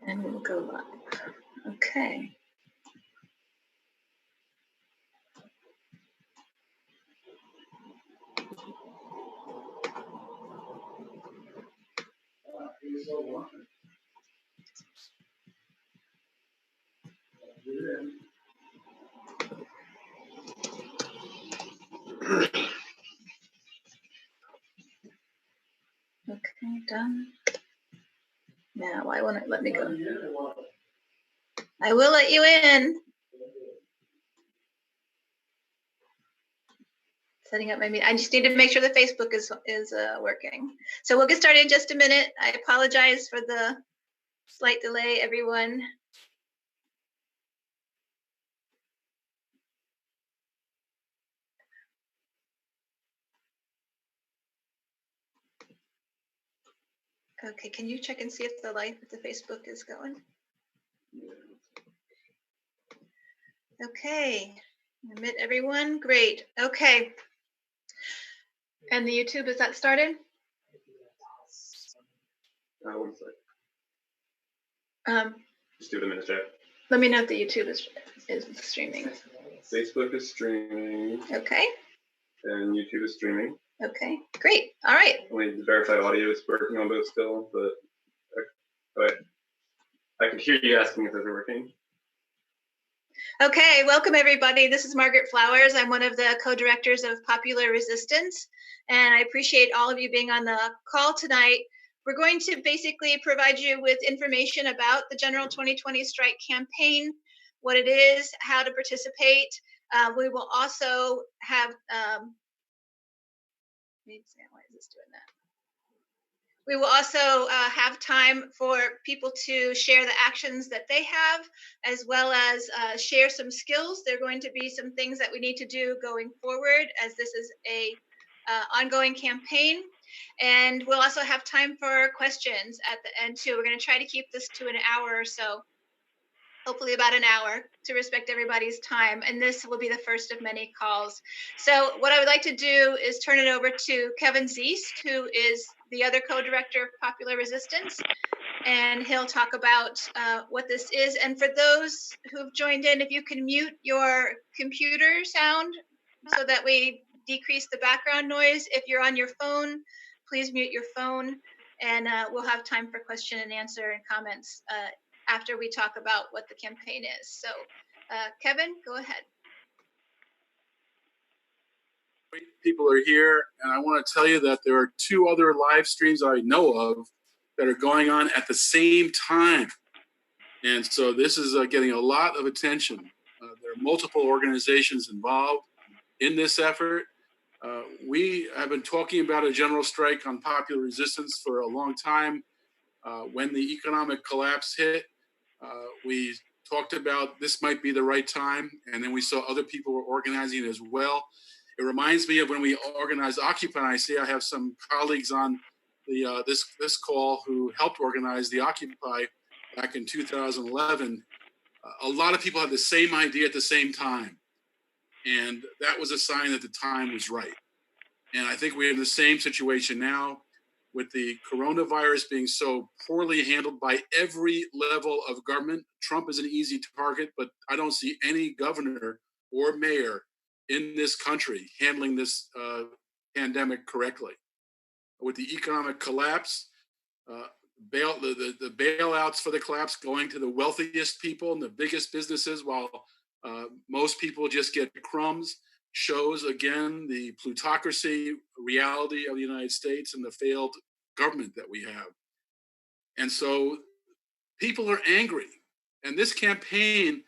And we'll go live. Okay. Okay, done. Now, why won't it let me go? I will let you in. Setting up my meeting. I just need to make sure the Facebook is working. So we'll get started in just a minute. I apologize for the slight delay, everyone. Okay, can you check and see if the Facebook is going? Okay, admit everyone. Great. Okay. And the YouTube, is that started? One sec. Just do it a minute, Jeff. Let me know if the YouTube is streaming. Facebook is streaming. Okay. And YouTube is streaming. Okay, great. All right. We need to verify audio is working on both still, but I can hear you asking if those are working. Okay, welcome everybody. This is Margaret Flowers. I'm one of the co-directors of Popular Resistance, and I appreciate all of you being on the call tonight. We're going to basically provide you with information about the General 2020 Strike campaign, what it is, how to participate. We will also have, why is this doing that? We will also have time for people to share the actions that they have, as well as share some skills. There are going to be some things that we need to do going forward, as this is a ongoing campaign. And we'll also have time for questions at the end too. We're going to try to keep this to an hour or so, hopefully about an hour, to respect everybody's time. And this will be the first of many calls. So what I would like to do is turn it over to Kevin Ziest, who is the other co-director of Popular Resistance, and he'll talk about what this is. And for those who've joined in, if you can mute your computer sound so that we decrease the background noise. If you're on your phone, please mute your phone, and we'll have time for question and answer and comments after we talk about what the campaign is. So Kevin, go ahead. People are here, and I want to tell you that there are 2 other live streams I know of that are going on at the same time. And so this is getting a lot of attention. There are multiple organizations involved in this effort. We have been talking about a general strike on Popular Resistance for a long time. When the economic collapse hit, we talked about this might be the right time, and then we saw other people were organizing as well. It reminds me of when we organized Occupy. I see I have some colleagues on the this call who helped organize the Occupy back in 2011. A lot of people had the same idea at the same time, and that was a sign that the time was right. And I think we're in the same situation now with the coronavirus being so poorly handled by every level of government. Trump is an easy target, but I don't see any governor or mayor in this country handling this pandemic correctly. With the economic collapse, the bailouts for the collapse going to the wealthiest people and the biggest businesses, while most people just get crumbs, shows again the plutocracy reality of the United States and the failed government that we have. And so people are angry. And this campaign,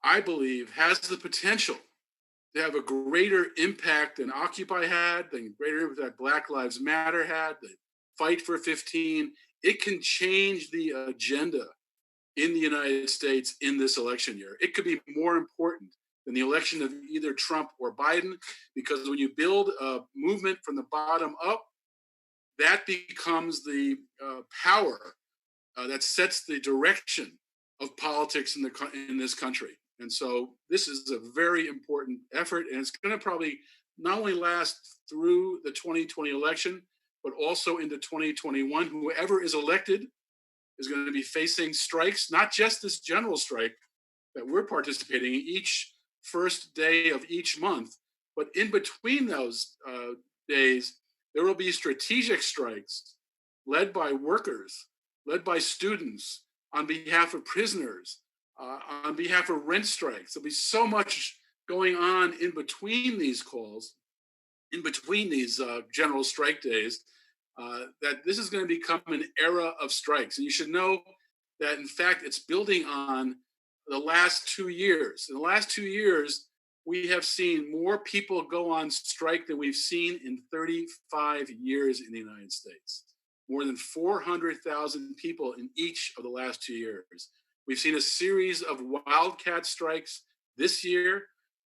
I believe, has the potential to have a greater impact than Occupy had, than greater impact that Black Lives Matter had, the Fight for 15. It can change the agenda in the United States in this election year. It could be more important than the election of either Trump or Biden, because when you build a movement from the bottom up, that becomes the power that sets the direction of politics in this country. And so this is a very important effort, and it's going to probably not only last through the 2020 election, but also into 2021. Whoever is elected is going to be facing strikes, not just this general strike that we're participating in each first day of each month, but in between those days, there will be strategic strikes led by workers, led by students, on behalf of prisoners, on behalf of rent strikes. There'll be so much going on in between these calls, in between these general strike days, that this is going to become an era of strikes. And you should know that, in fact, it's building on the last 2 years. In the last 2 years, we have seen more people go on strike than we've seen in 35 years in the United States. More than 400,000 people in each of the last 2 years. We've seen a series of wildcat strikes this year.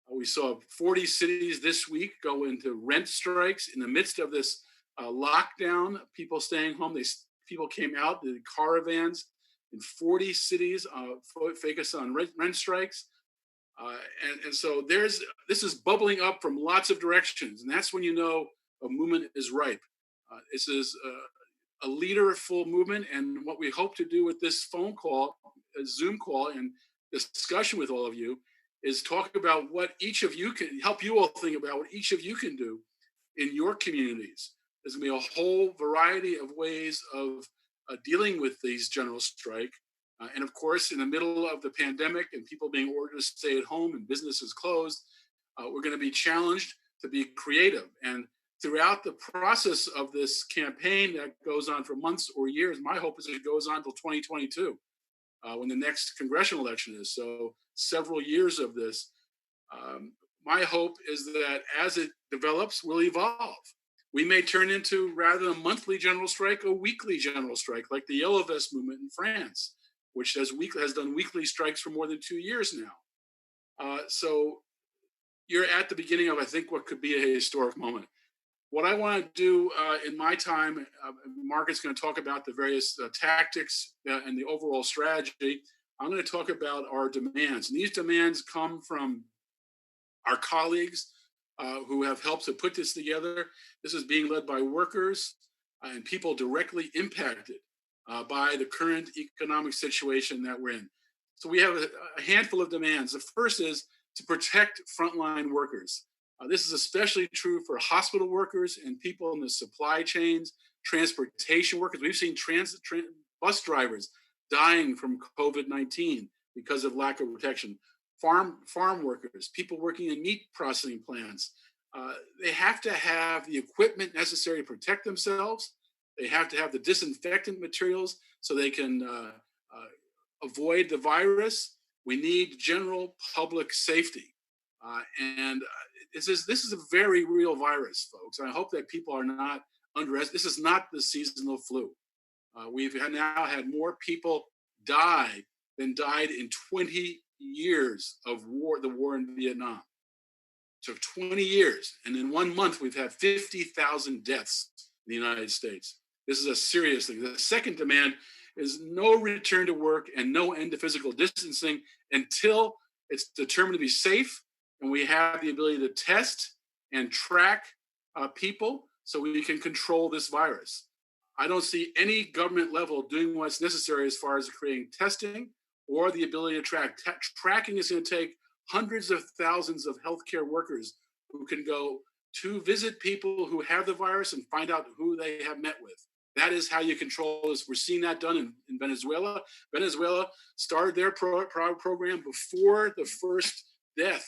We saw 40 cities this week go into rent strikes in the midst of this lockdown, people staying home. People came out, the caravans in 40 cities focused on rent strikes. And so this is bubbling up from lots of directions. And that's when you know a movement is ripe. This is a leaderful movement. And what we hope to do with this phone call, a Zoom call, and discussion with all of you is talk about what each of you can help you all think about what each of you can do in your communities. There's going to be a whole variety of ways of dealing with these general strike. And of course, in the middle of the pandemic and people being ordered to stay at home and businesses closed, we're going to be challenged to be creative. And throughout the process of this campaign that goes on for months or years, my hope is it goes on until 2022, when the next congressional election is. So several years of this. My hope is that as it develops, we'll evolve. We may turn into, rather than a monthly general strike, a weekly general strike, like the Yellow Vest movement in France, which has done weekly strikes for more than 2 years now. So you're at the beginning of, I think, what could be a historic moment. What I want to do in my time, Margaret's going to talk about the various tactics and the overall strategy. I'm going to talk about our demands. And these demands come from our colleagues who have helped to put this together. This is being led by workers and people directly impacted by the current economic situation that we're in. So we have a handful of demands. The first is to protect frontline workers. This is especially true for hospital workers and people in the supply chains, transportation workers. We've seen bus drivers dying from COVID-19 because of lack of protection. Farm workers, people working in meat processing plants. They have to have the equipment necessary to protect themselves. They have to have the disinfectant materials so they can avoid the virus. We need general public safety. And this is a very real virus, folks. And I hope that people are not underestimating. This is not the seasonal flu. We've now had more people die than died in 20 years of war, the war in Vietnam. So 20 years. And in 1 month, we've had 50,000 deaths in the United States. This is a serious thing. The second demand is no return to work and no end to physical distancing until it's determined to be safe and we have the ability to test and track people so we can control this virus. I don't see any government level doing what's necessary as far as creating testing or the ability to track. Tracking is going to take hundreds of thousands of healthcare workers who can go to visit people who have the virus and find out who they have met with. That is how you control this. We're seeing that done in Venezuela. Venezuela started their program before the first death.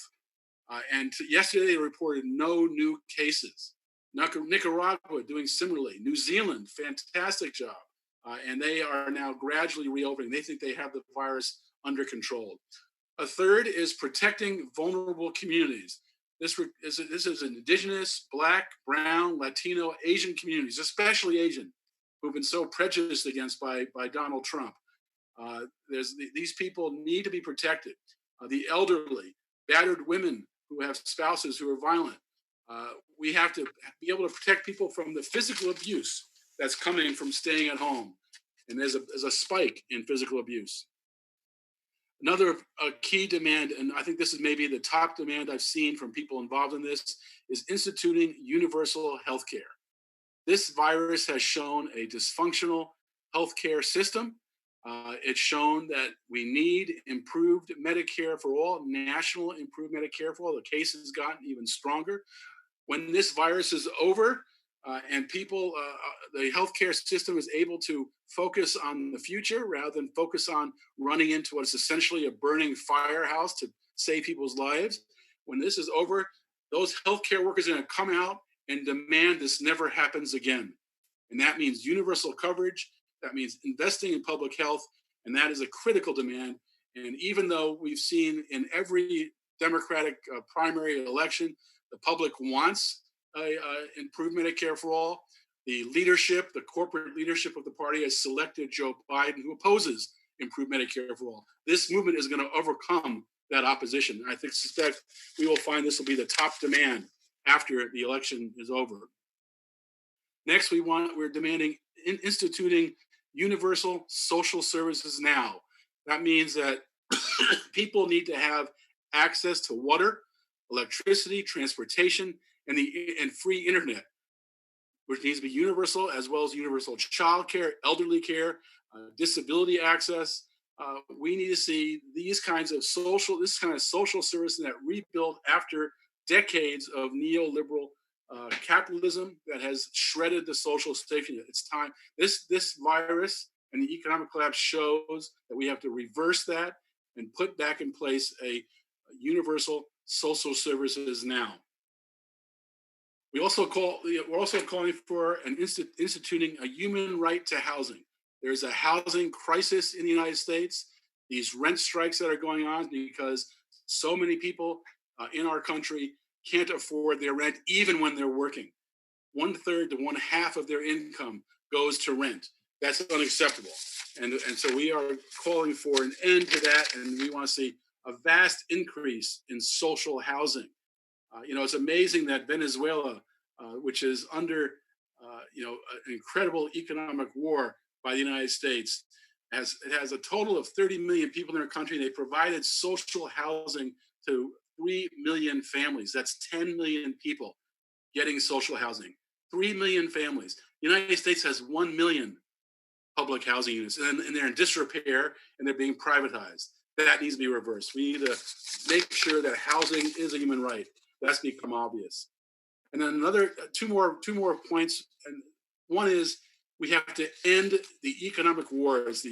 And yesterday they reported no new cases. Nicaragua doing similarly. New Zealand, fantastic job. And they are now gradually reopening. They think they have the virus under control. A third is protecting vulnerable communities. This is indigenous, Black, Brown, Latino, Asian communities, especially Asian, who've been so prejudiced against by Donald Trump. These people need to be protected. The elderly, battered women who have spouses who are violent. We have to be able to protect people from the physical abuse that's coming from staying at home. And there's a spike in physical abuse. Another key demand, and I think this is maybe the top demand I've seen from people involved in this, is instituting universal health care. This virus has shown a dysfunctional healthcare system. It's shown that we need improved Medicare for all, national improved Medicare for all. The case has gotten even stronger. When this virus is over and people, the healthcare system is able to focus on the future rather than focus on running into what's essentially a burning firehouse to save people's lives. When this is over, those healthcare workers are going to come out and demand this never happens again. And that means universal coverage. That means investing in public health. And that is a critical demand. And even though we've seen in every Democratic primary election, the public wants improved Medicare for all, the leadership, the corporate leadership of the party has selected Joe Biden, who opposes improved Medicare for all. This movement is going to overcome that opposition. I suspect we will find this will be the top demand after the election is over. Next, we're demanding instituting universal social services now. That means that people need to have access to water, electricity, transportation, and free internet, which needs to be universal, as well as universal child care, elderly care, disability access. We need to see this kind of social service that rebuild after decades of neoliberal capitalism that has shredded the social safety net. It's time. This virus and the economic collapse shows that we have to reverse that and put back in place a universal social services now. We're also calling for instituting a human right to housing. There's a housing crisis in the United States. These rent strikes that are going on because so many people in our country can't afford their rent even when they're working. 1/3 to 1/2 of their income goes to rent. That's unacceptable. And so we are calling for an end to that, and we want to see a vast increase in social housing. It's amazing that Venezuela, which is under an incredible economic war by the United States, it has a total of 30 million people in their country. They provided social housing to 3 million families. That's 10 million people getting social housing. 3 million families. The United States has 1 million public housing units, and they're in disrepair and they're being privatized. That needs to be reversed. We need to make sure that housing is a human right. That's become obvious. And then two more points. And one is we have to end the economic wars, the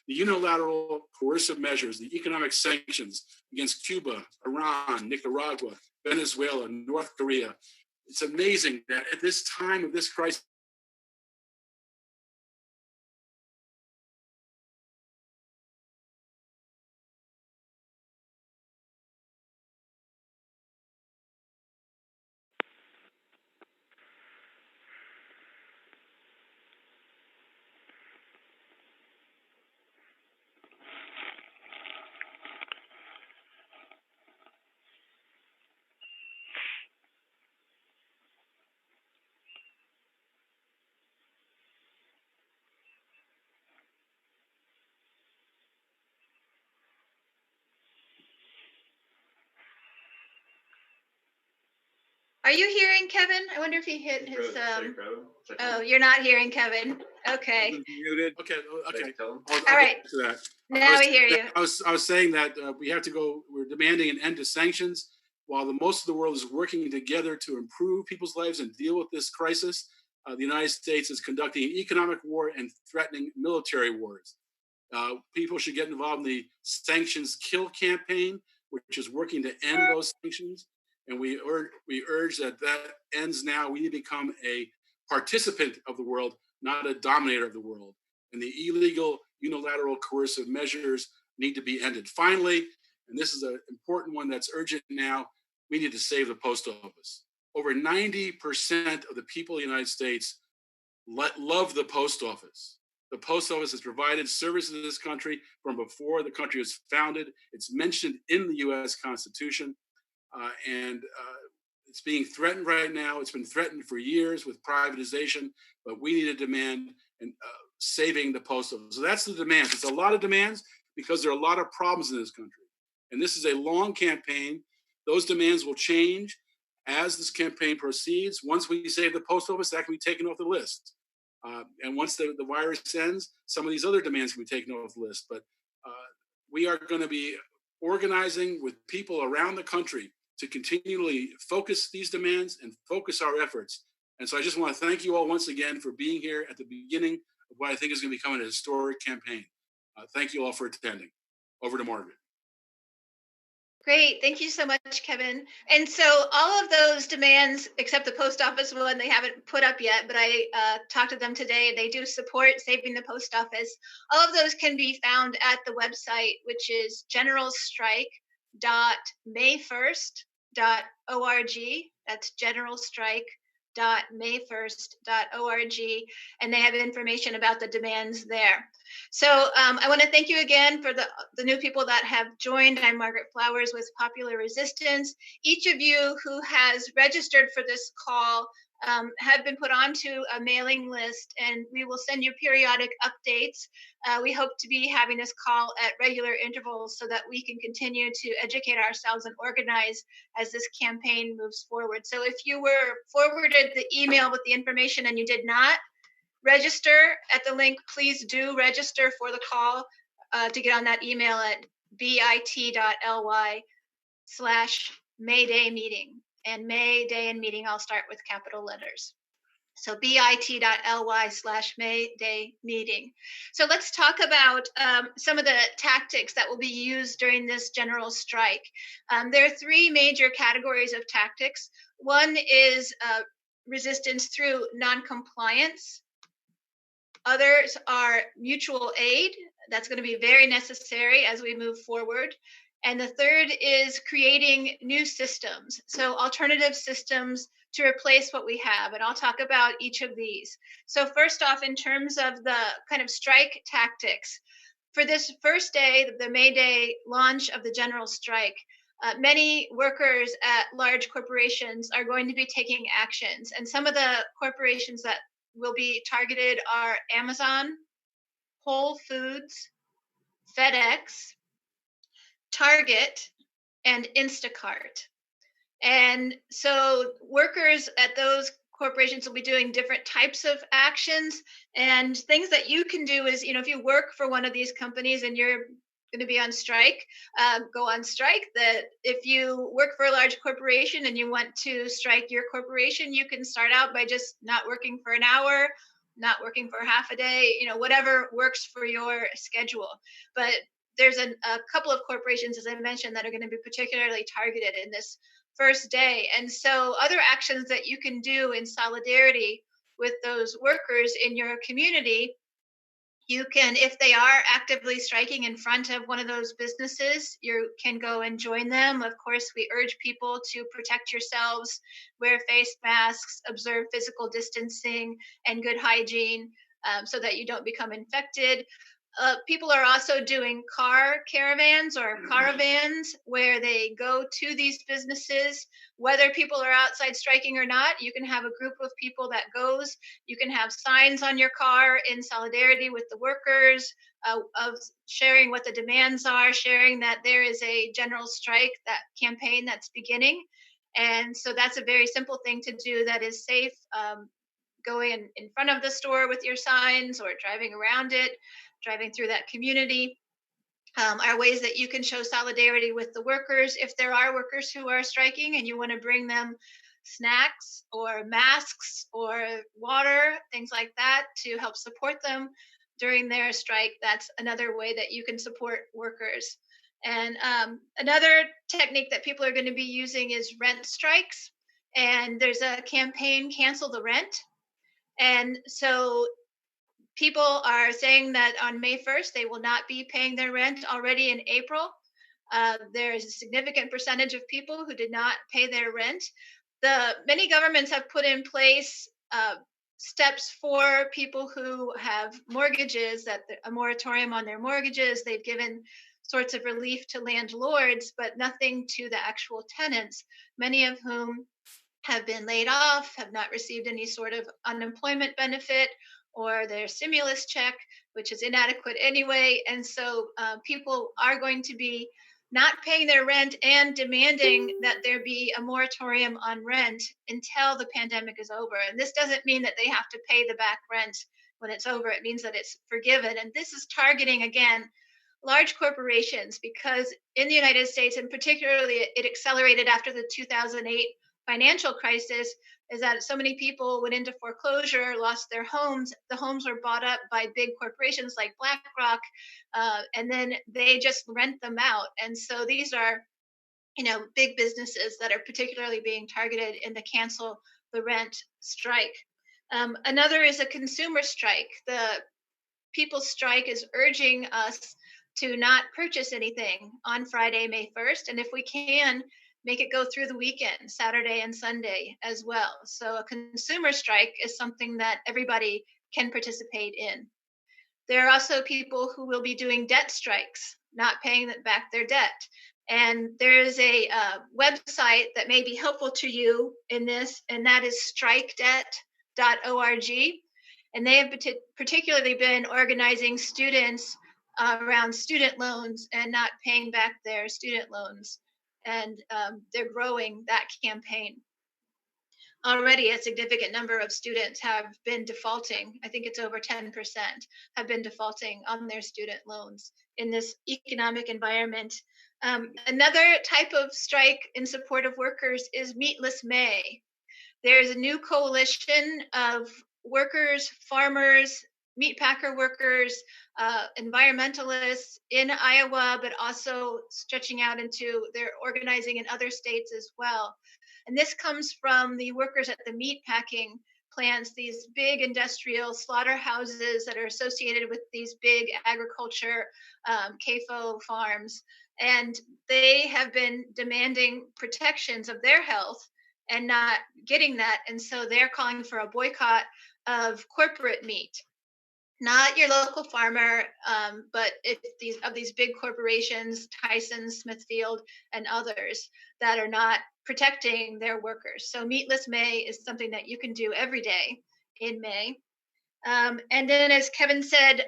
unilateral coercive measures, the economic sanctions against Cuba, Iran, Nicaragua, Venezuela, North Korea. It's amazing that at this time of this crisis, Are you hearing Kevin? I wonder if he hit his. Oh, you're not hearing Kevin. Okay. Muted. Okay. All right. Now we hear you. I was saying that we have to go. We're demanding an end to sanctions, while most of the world is working together to improve people's lives and deal with this crisis. The United States is conducting an economic war and threatening military wars. People should get involved in the Sanctions Kill campaign, which is working to end those sanctions. And we urge that ends now. We need to become a participant of the world, not a dominator of the world. And the illegal, unilateral, coercive measures need to be ended. Finally, and this is an important one that's urgent now, we need to save the post office. Over 90% of the people in the United States love the post office. The post office has provided services to this country from before the country was founded. It's mentioned in the U.S. Constitution. And it's being threatened right now. It's been threatened for years with privatization, but we need to demand saving the post office. So that's the demands. It's a lot of demands because there are a lot of problems in this country. And this is a long campaign. Those demands will change as this campaign proceeds. Once we save the post office, that can be taken off the list. And once the virus ends, some of these other demands can be taken off the list. But we are going to be organizing with people around the country to continually focus these demands and focus our efforts. And so I just want to thank you all once again for being here at the beginning of what I think is going to become an historic campaign. Thank you all for attending. Over to Margaret. Great. Thank you so much, Kevin. And so all of those demands, except the post office one, they haven't put up yet, but I talked to them today. They do support saving the post office. All of those can be found at the website, which is generalstrike.may1st.org. That's generalstrike.may1st.org. And they have information about the demands there. So I want to thank you again for the new people that have joined. I'm Margaret Flowers with Popular Resistance. Each of you who has registered for this call have been put onto a mailing list, and we will send you periodic updates. We hope to be having this call at regular intervals so that we can continue to educate ourselves and organize as this campaign moves forward. So if you were forwarded the email with the information and you did not register at the link, please do register for the call to get on that email at bit.ly/Mayday meeting. And Mayday and meeting, I'll start with capital letters. So bit.ly/Mayday meeting. So let's talk about some of the tactics that will be used during this general strike. There are three major categories of tactics. One is resistance through noncompliance. Others are mutual aid. That's going to be very necessary as we move forward. And the third is creating new systems. So alternative systems to replace what we have. And I'll talk about each of these. So first off, in terms of the kind of strike tactics, for this first day, the May Day launch of the general strike, many workers at large corporations are going to be taking actions. And some of the corporations that will be targeted are Amazon, Whole Foods, FedEx, Target, and Instacart. And so workers at those corporations will be doing different types of actions, and things that you can do is, if you work for one of these companies and you're going to be on strike, go on strike. That if you work for a large corporation and you want to strike your corporation, you can start out by just not working for an hour, not working for half a day, whatever works for your schedule. But there's a couple of corporations, as I mentioned, that are going to be particularly targeted in this first day. And so other actions that you can do in solidarity with those workers in your community, you can, if they are actively striking in front of one of those businesses, you can go and join them. Of course, we urge people to protect yourselves, wear face masks, observe physical distancing and good hygiene so that you don't become infected. People are also doing car caravans or caravans where they go to these businesses. Whether people are outside striking or not, you can have a group of people that goes. You can have signs on your car in solidarity with the workers of sharing what the demands are, sharing that there is a general strike, that campaign that's beginning. And so that's a very simple thing to do that is safe. Going in front of the store with your signs or driving around it, driving through that community are ways that you can show solidarity with the workers. If there are workers who are striking and you want to bring them snacks or masks or water, things like that to help support them during their strike, that's another way that you can support workers. And another technique that people are going to be using is rent strikes. And there's a campaign, Cancel the Rent. And so people are saying that on May 1st, they will not be paying their rent already in April. There is a significant percentage of people who did not pay their rent. Many governments have put in place steps for people who have mortgages, that a moratorium on their mortgages. They've given sorts of relief to landlords, but nothing to the actual tenants, many of whom have been laid off, have not received any sort of unemployment benefit or their stimulus check, which is inadequate anyway. And so people are going to be not paying their rent and demanding that there be a moratorium on rent until the pandemic is over. And this doesn't mean that they have to pay the back rent when it's over. It means that it's forgiven. And this is targeting, again, large corporations, because in the United States, and particularly it accelerated after the 2008 financial crisis, is that so many people went into foreclosure, lost their homes. The homes were bought up by big corporations like BlackRock, and then they just rent them out. And so these are, big businesses that are particularly being targeted in the cancel the rent strike. Another is a consumer strike. The People's Strike is urging us to not purchase anything on Friday, May 1st, and if we can, make it go through the weekend, Saturday and Sunday as well. So a consumer strike is something that everybody can participate in. There are also people who will be doing debt strikes, not paying back their debt. And there is a website that may be helpful to you in this, and that is strikedebt.org. And they have particularly been organizing students around student loans and not paying back their student loans. And they're growing that campaign. Already a significant number of students have been defaulting. I think it's over 10% have been defaulting on their student loans in this economic environment. Another type of strike in support of workers is Meatless May. There's a new coalition of workers, farmers, meat packer workers, environmentalists in Iowa, but also stretching out into their organizing in other states as well. And this comes from the workers at the meat packing plants, these big industrial slaughterhouses that are associated with these big agriculture CAFO farms. And they have been demanding protections of their health and not getting that. And so they're calling for a boycott of corporate meat, not your local farmer, but these big corporations, Tyson, Smithfield, and others that are not protecting their workers. So Meatless May is something that you can do every day in May. And then, as Kevin said,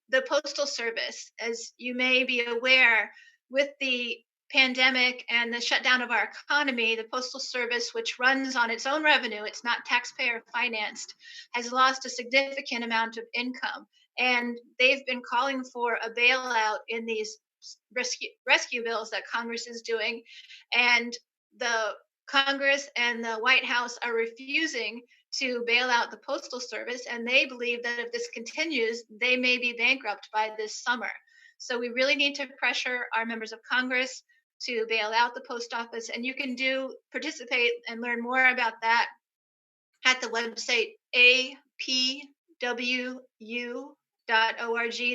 the Postal Service, as you may be aware, with the pandemic and the shutdown of our economy, the Postal Service, which runs on its own revenue, it's not taxpayer financed, has lost a significant amount of income. And they've been calling for a bailout in these rescue bills that Congress is doing. And the Congress and the White House are refusing to bail out the Postal Service. And they believe that if this continues, they may be bankrupt by this summer. So we really need to pressure our members of Congress to bail out the post office. And you can participate and learn more about that at the website apwu.org.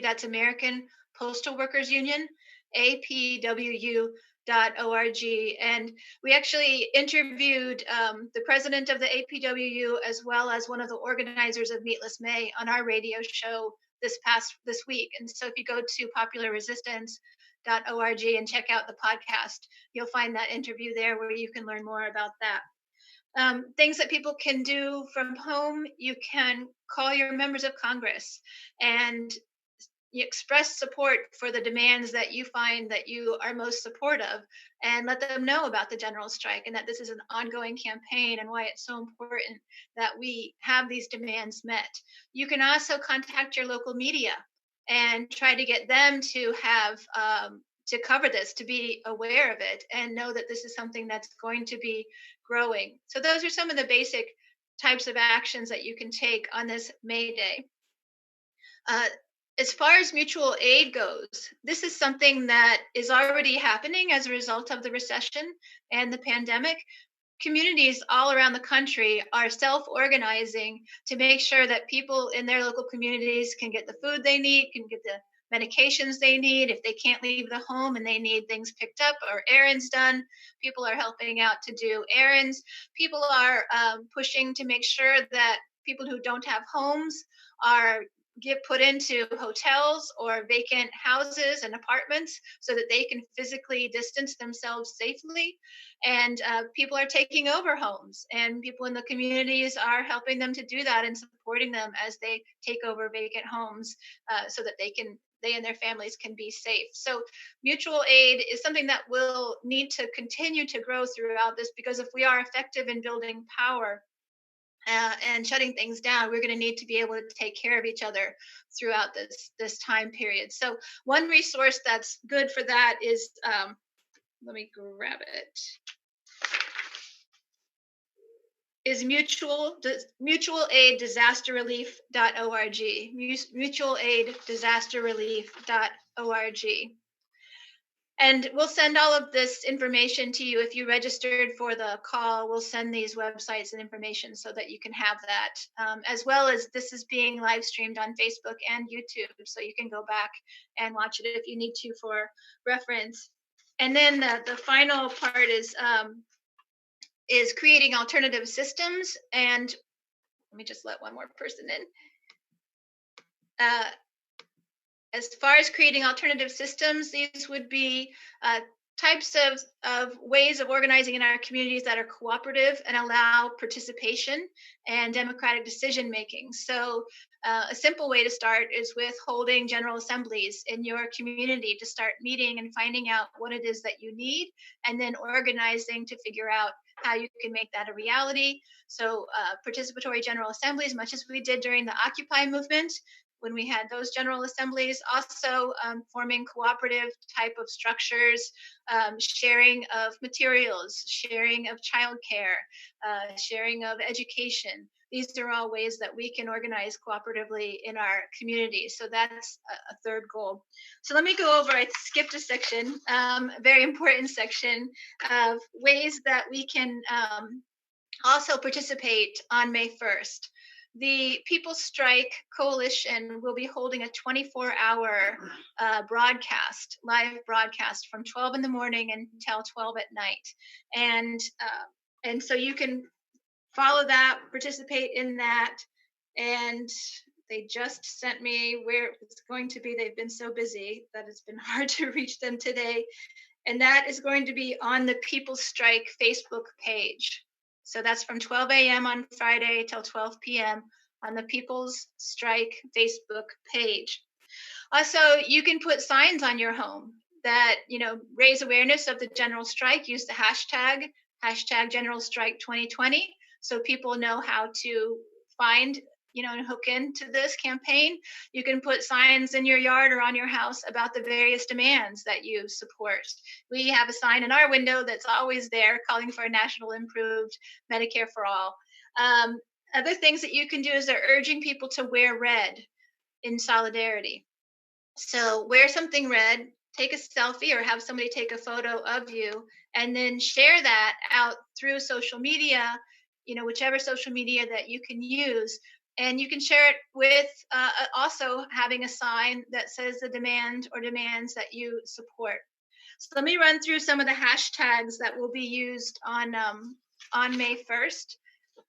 That's American Postal Workers Union, apwu.org. And we actually interviewed the president of the APWU as well as one of the organizers of Meatless May on our radio show this week. And so if you go to popularresistance.org and check out the podcast, you'll find that interview there where you can learn more about that. Things that people can do from home: you can call your members of Congress and you express support for the demands that you find that you are most supportive, and let them know about the general strike and that this is an ongoing campaign and why it's so important that we have these demands met. You can also contact your local media and try to get them to have to cover this, to be aware of it and know that this is something that's going to be growing. So those are some of the basic types of actions that you can take on this May Day. As far as mutual aid goes, this is something that is already happening as a result of the recession and the pandemic. Communities all around the country are self-organizing to make sure that people in their local communities can get the food they need, can get the medications they need. If they can't leave the home and they need things picked up or errands done, people are helping out to do errands. People are pushing to make sure that people who don't have homes are get put into hotels or vacant houses and apartments so that they can physically distance themselves safely. And people are taking over homes, and people in the communities are helping them to do that and supporting them as they take over vacant homes so that they can they and their families can be safe. So mutual aid is something that will need to continue to grow throughout this, because if we are effective in building power and shutting things down, we're going to need to be able to take care of each other throughout this time period. So one resource that's good for that is, let me grab it, is mutualaiddisasterrelief.org, mutualaiddisasterrelief.org. And we'll send all of this information to you. If you registered for the call, we'll send these websites and information so that you can have that, as well as this is being live streamed on Facebook and YouTube, so you can go back and watch it if you need to for reference. And then the final part is creating alternative systems. And let me just let one more person in. As far as creating alternative systems, these would be types of ways of organizing in our communities that are cooperative and allow participation and democratic decision making. So a simple way to start is with holding general assemblies in your community to start meeting and finding out what it is that you need, and then organizing to figure out how you can make that a reality. So participatory general assemblies, much as we did during the Occupy movement, when we had those general assemblies, also forming cooperative type of structures, sharing of materials, sharing of childcare, sharing of education. These are all ways that we can organize cooperatively in our community. So that's a third goal. So let me go over, I skipped a section, a very important section of ways that we can also participate on May 1st. The People's Strike Coalition will be holding a 24-hour broadcast, live broadcast from 12 in the morning until 12 at night. And so you can follow that, participate in that. And they just sent me where it's going to be. They've been so busy that it's been hard to reach them today. And that is going to be on the People's Strike Facebook page. So that's from 12 a.m. on Friday till 12 p.m. on the People's Strike Facebook page. Also, you can put signs on your home that, raise awareness of the general strike. Use the hashtag General Strike 2020, so people know how to find, and hook into this campaign. You can put signs in your yard or on your house about the various demands that you support. We have a sign in our window that's always there calling for a national improved Medicare for all. Other things that you can do is they're urging people to wear red in solidarity. So wear something red, take a selfie or have somebody take a photo of you, and then share that out through social media, whichever social media that you can use. And you can share it with also having a sign that says the demand or demands that you support. So let me run through some of the hashtags that will be used on May 1st.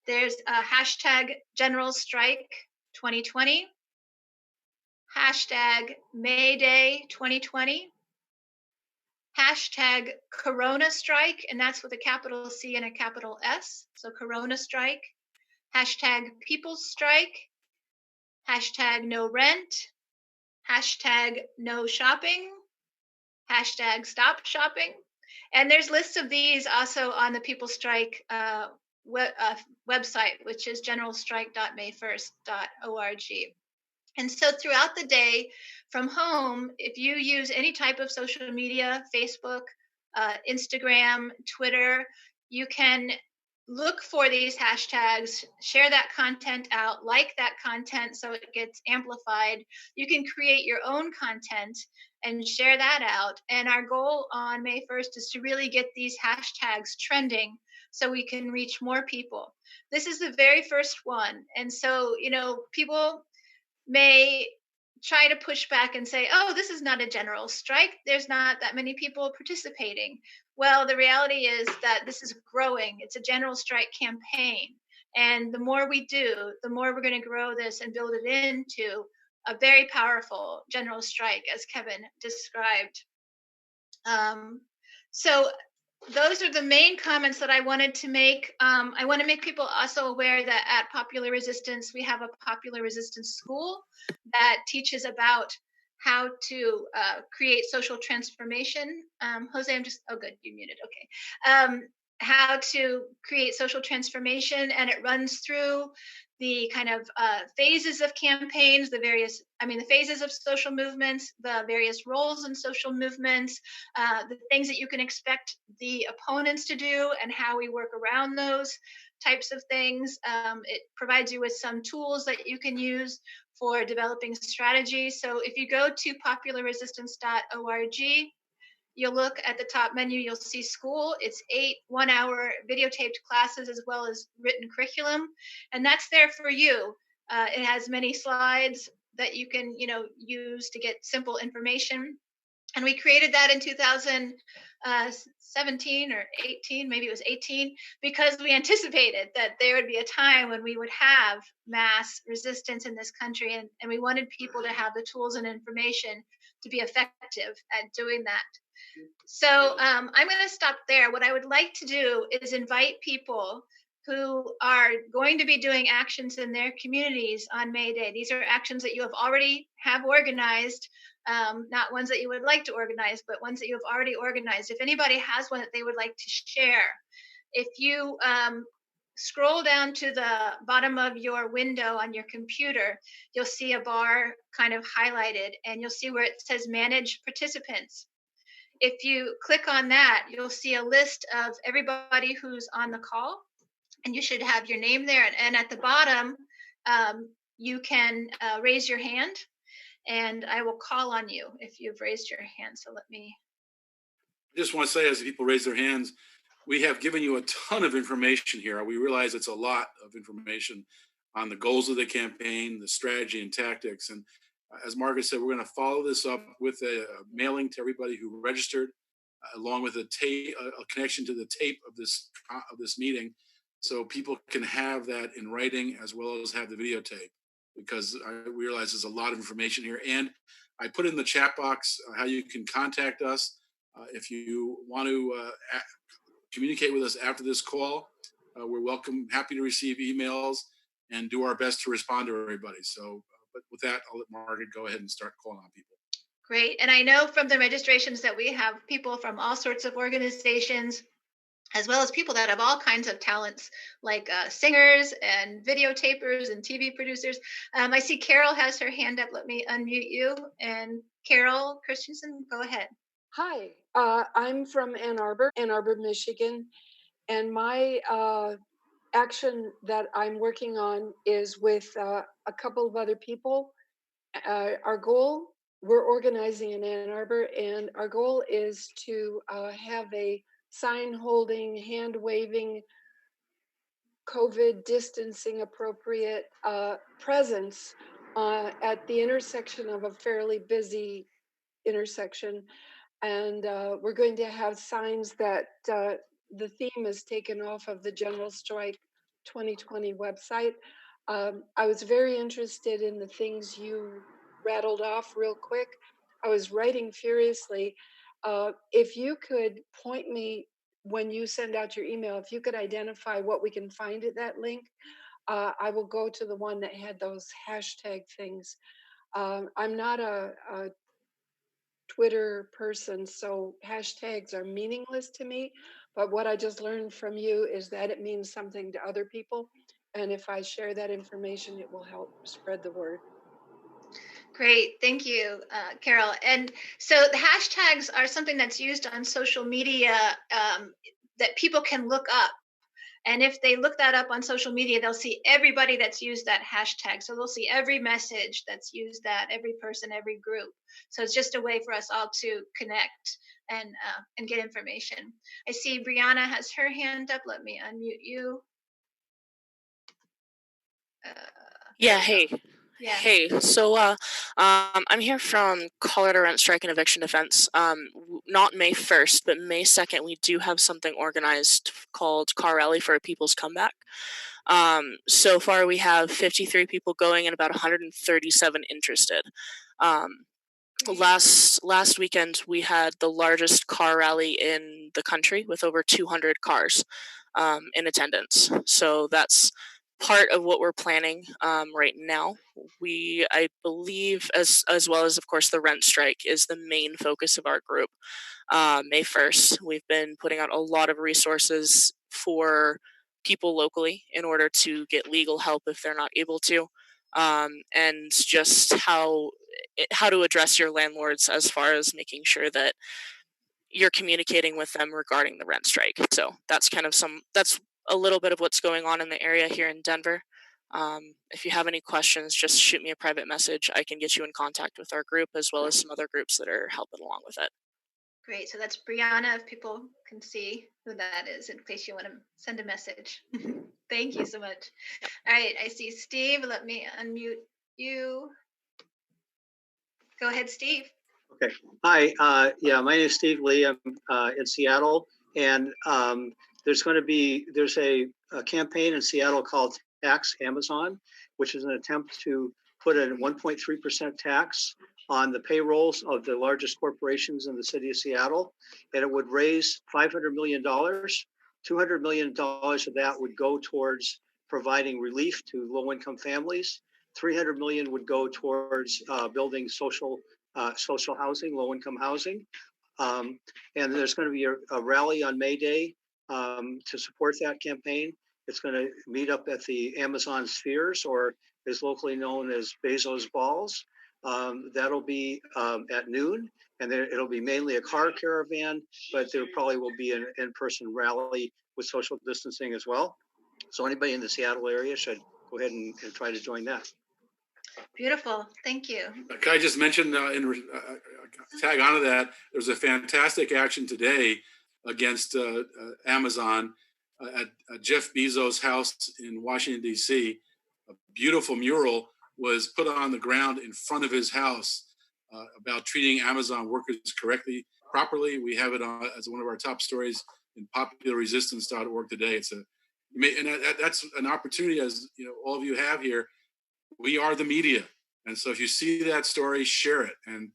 There's a hashtag General Strike 2020, hashtag May Day 2020, hashtag Corona Strike, and that's with a capital C and a capital S, so Corona Strike, hashtag People's Strike, hashtag No Rent, hashtag No Shopping, hashtag Stop Shopping. And there's lists of these also on the People's Strike website, which is generalstrike.may1st.org. And so throughout the day from home, if you use any type of social media, Facebook, Instagram, Twitter, you can look for these hashtags, share that content out, like that content so it gets amplified. You can create your own content and share that out. And our goal on May 1st is to really get these hashtags trending so we can reach more people. This is the very first one. And so, people may try to push back and say, oh, this is not a general strike. There's not that many people participating. Well, the reality is that this is growing. It's a general strike campaign. And the more we do, the more we're going to grow this and build it into a very powerful general strike, as Kevin described. So those are the main comments that I wanted to make. I want to make people also aware that at Popular Resistance, we have a Popular Resistance school that teaches about how to create social transformation. Jose, oh, good, you muted. Okay. How to create social transformation, and it runs through the kind of phases of campaigns, the phases of social movements, the various roles in social movements, the things that you can expect the opponents to do, and how we work around those types of things. It provides you with some tools that you can use for developing strategies. So if you go to popularresistance.org, you'll look at the top menu, you'll see school. It's 8 one-hour videotaped classes as well as written curriculum. And that's there for you. It has many slides that you can, use to get simple information. And we created that in 2017 or 18, maybe it was 18, because we anticipated that there would be a time when we would have mass resistance in this country. And we wanted people to have the tools and information to be effective at doing that. So I'm going to stop there. What I would like to do is invite people who are going to be doing actions in their communities on May Day. These are actions that you have already organized, not ones that you would like to organize, but ones that you have already organized. If anybody has one that they would like to share, if you scroll down to the bottom of your window on your computer, you'll see a bar kind of highlighted, and you'll see where it says Manage Participants. If you click on that, you'll see a list of everybody who's on the call, and you should have your name there. And at the bottom, you can raise your hand, and I will call on you if you've raised your hand. So let me. I just want to say, as people raise their hands, we have given you a ton of information here. We realize it's a lot of information on the goals of the campaign, the strategy and tactics. And as Margaret said, we're going to follow this up with a mailing to everybody who registered, along with a connection to the tape of this meeting, so people can have that in writing as well as have the videotape, because I realize there's a lot of information here. And I put in the chat box how you can contact us if you want to communicate with us after this call. We're happy to receive emails and do our best to respond to everybody. So, but with that, I'll let Margaret go ahead and start calling on people. Great. And I know from the registrations that we have people from all sorts of organizations, as well as people that have all kinds of talents, like singers and videotapers and TV producers. I see Carol has her hand up. Let me unmute you. And Carol Christensen, go ahead. Hi, I'm from Ann Arbor, Michigan. And my action that I'm working on is with a couple of other people. Our goal, we're organizing in Ann Arbor, and our goal is to have a sign holding, hand waving, COVID distancing appropriate presence at the intersection of a fairly busy intersection. And we're going to have signs that the theme is taken off of the General Strike 2020 website. I was very interested in the things you rattled off real quick. I was writing furiously. If you could point me, when you send out your email, if you could identify what we can find at that link, I will go to the one that had those hashtag things. I'm not a Twitter person, so hashtags are meaningless to me. But what I just learned from you is that it means something to other people. And if I share that information, it will help spread the word. Great. Thank you, Carol. And so the hashtags are something that's used on social media that people can look up. And if they look that up on social media, they'll see everybody that's used that hashtag. So they'll see every message that's used that, every person, every group. So it's just a way for us all to connect and get information. I see Brianna has her hand up. Let me unmute you. Yeah, hey. Yeah. Hey, so I'm here from Colorado Rent Strike and Eviction Defense. Not May 1st, but May 2nd, we do have something organized called Car Rally for a People's Comeback. So far, we have 53 people going and about 137 interested. Last weekend, we had the largest car rally in the country with over 200 cars in attendance. So that's part of what we're planning right now. I believe, as well as of course the rent strike is the main focus of our group. May 1st, we've been putting out a lot of resources for people locally in order to get legal help if they're not able to, and just how to address your landlords as far as making sure that you're communicating with them regarding the rent strike. So that's that's a little bit of what's going on in the area here in Denver. If you have any questions, just shoot me a private message. I can get you in contact with our group as well as some other groups that are helping along with it. Great. So that's Brianna, if people can see who that is in case you want to send a message. Thank you so much. All right. I see Steve. Let me unmute you. Go ahead, Steve. Okay. Hi. Yeah, my name is Steve Lee. I'm in Seattle, and there's a campaign in Seattle called Tax Amazon, which is an attempt to put a 1.3% tax on the payrolls of the largest corporations in the city of Seattle, and it would raise $500 million. $200 million of that would go towards providing relief to low-income families. $300 million would go towards building social housing, low-income housing. And there's going to be a rally on May Day to support that campaign. It's going to meet up at the Amazon Spheres, or is locally known as Bezos Balls. That'll be at noon, and it'll be mainly a car caravan, but there probably will be an in-person rally with social distancing as well. So anybody in the Seattle area should go ahead and try to join that. Beautiful. Thank you. Can I just mention, tag onto that, there's a fantastic action today against Amazon at Jeff Bezos' house in Washington, D.C. A beautiful mural was put on the ground in front of his house about treating Amazon workers properly. We have it as one of our top stories in popularresistance.org today. That's an opportunity, as you know, all of you have here. We are the media. And so if you see that story, share it. And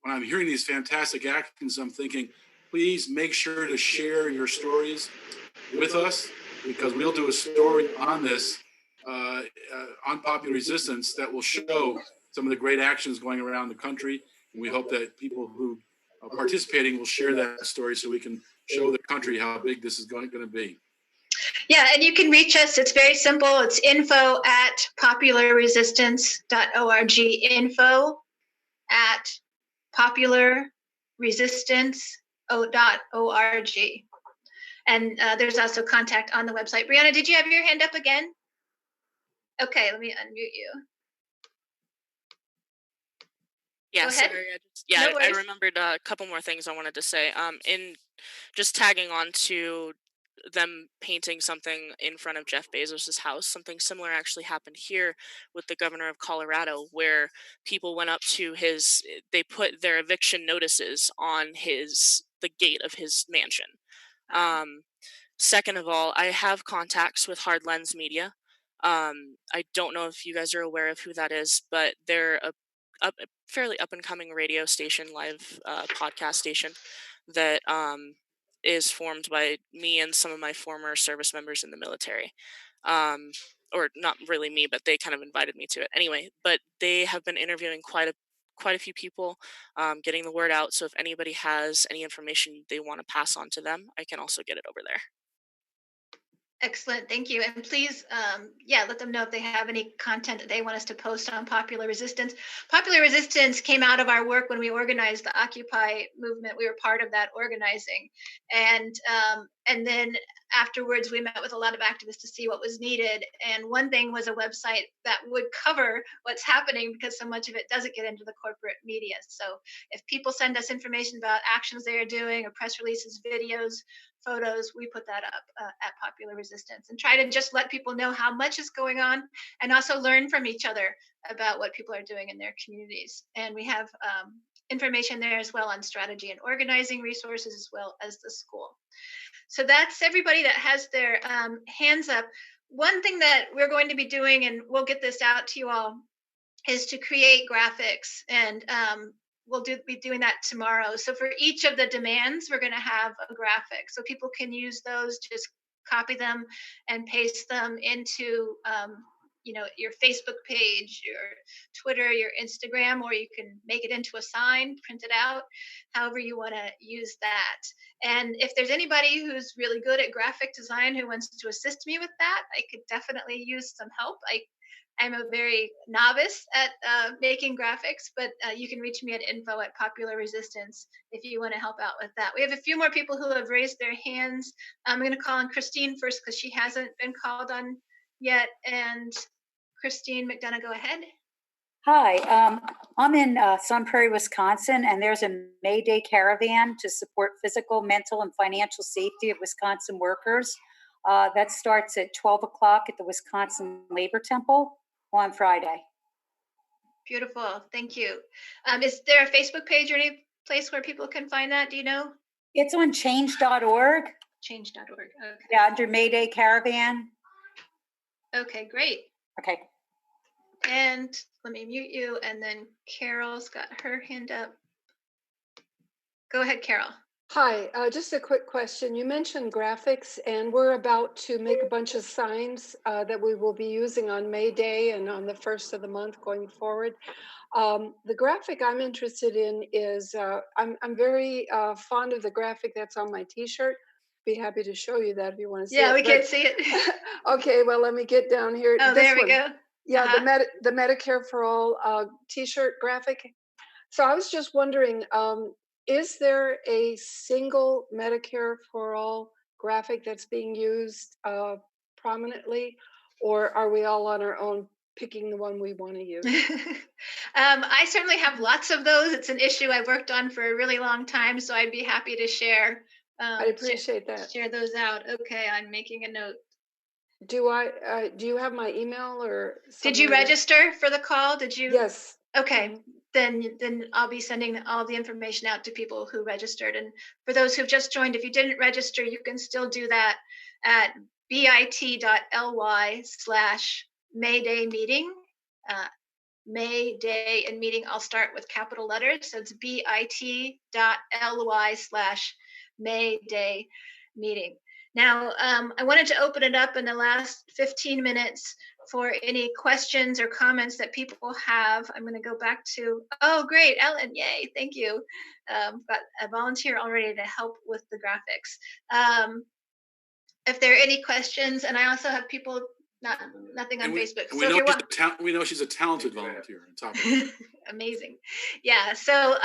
when I'm hearing these fantastic actions, I'm thinking, please make sure to share your stories with us, because we'll do a story on this, on popular resistance, that will show some of the great actions going around the country. And we hope that people who are participating will share that story so we can show the country how big this is going to be. Yeah, and you can reach us. It's very simple. It's info@popularresistance.org, info@popularresistance.org. And there's also contact on the website. Brianna, did you have your hand up again? Okay, let me unmute you. Yeah, Go ahead. sorry. No I remembered a couple more things I wanted to say. In just tagging on to them painting something in front of Jeff Bezos' house, something similar actually happened here with the governor of Colorado, where people went up to they put their eviction notices on the gate of his mansion. Second of all, I have contacts with Hard Lens Media. I don't know if you guys are aware of who that is, but they're a fairly up-and-coming radio station, live podcast station that is formed by me and some of my former service members in the military. Or not really me, but they kind of invited me to it. Anyway, but they have been interviewing quite a few people, getting the word out. So if anybody has any information they want to pass on to them, I can also get it over there. Excellent. Thank you. And please, let them know if they have any content that they want us to post on Popular Resistance. Popular Resistance came out of our work when we organized the Occupy movement. We were part of that organizing. And then afterwards, we met with a lot of activists to see what was needed. And one thing was a website that would cover what's happening, because so much of it doesn't get into the corporate media. So if people send us information about actions they are doing, or press releases, videos, photos, we put that up at Popular Resistance, and try to just let people know how much is going on, and also learn from each other about what people are doing in their communities. And we have information there as well on strategy and organizing resources, as well as the school. So that's everybody that has their hands up. One thing that we're going to be doing, and we'll get this out to you all, is to create graphics, and we'll be doing that tomorrow. So for each of the demands, we're going to have a graphic, so people can use those. Just copy them and paste them into your Facebook page, your Twitter, your Instagram, or you can make it into a sign, print it out, however you want to use that. And if there's anybody who's really good at graphic design who wants to assist me with that, I could definitely use some help. I'm a very novice at making graphics, but you can reach me at info@Popular Resistance if you want to help out with that. We have a few more people who have raised their hands. I'm going to call on Christine first because she hasn't been called on yet. And Christine McDonough, go ahead. Hi, I'm in Sun Prairie, Wisconsin, and there's a May Day caravan to support physical, mental, and financial safety of Wisconsin workers. That starts at 12 o'clock at the Wisconsin Labor Temple on Friday. Beautiful, thank you. Is there a Facebook page or any place where people can find that? Do you know? It's on change.org. Change.org, okay. Yeah, under May Day caravan. Okay, great. Okay. And let me mute you, and then Carol's got her hand up. Go ahead, Carol. Hi, just a quick question. You mentioned graphics, and we're about to make a bunch of signs that we will be using on May Day and on the first of the month going forward. The graphic I'm interested in is, I'm very fond of the graphic that's on my t-shirt. Be happy to show you that if you want to see it. Yeah, we can't see it. Okay, well, let me get down here. Oh, This there we one. go. Yeah, the Medicare for All t-shirt graphic. So I was just wondering, is there a single Medicare for All graphic that's being used prominently, or are we all on our own picking the one we want to use? I certainly have lots of those. It's an issue I've worked on for a really long time, so I'd be happy to share. I'd appreciate that. Share those out. Okay, I'm making a note. Do you have my email or? Did you register for the call? Did you? Yes. Okay, then I'll be sending all the information out to people who registered. And for those who've just joined, if you didn't register, you can still do that at bit.ly/Mayday meeting. May Day and meeting, I'll start with capital letters. So it's bit.ly/May Day meeting. Now, I wanted to open it up in the last 15 minutes for any questions or comments that people have. I'm going to go back to, oh, great, Ellen, yay, thank you. Got a volunteer already to help with the graphics. If there are any questions, and I also have people, nothing on Facebook. And So we know she's a talented volunteer on top of it. Amazing. Yeah. So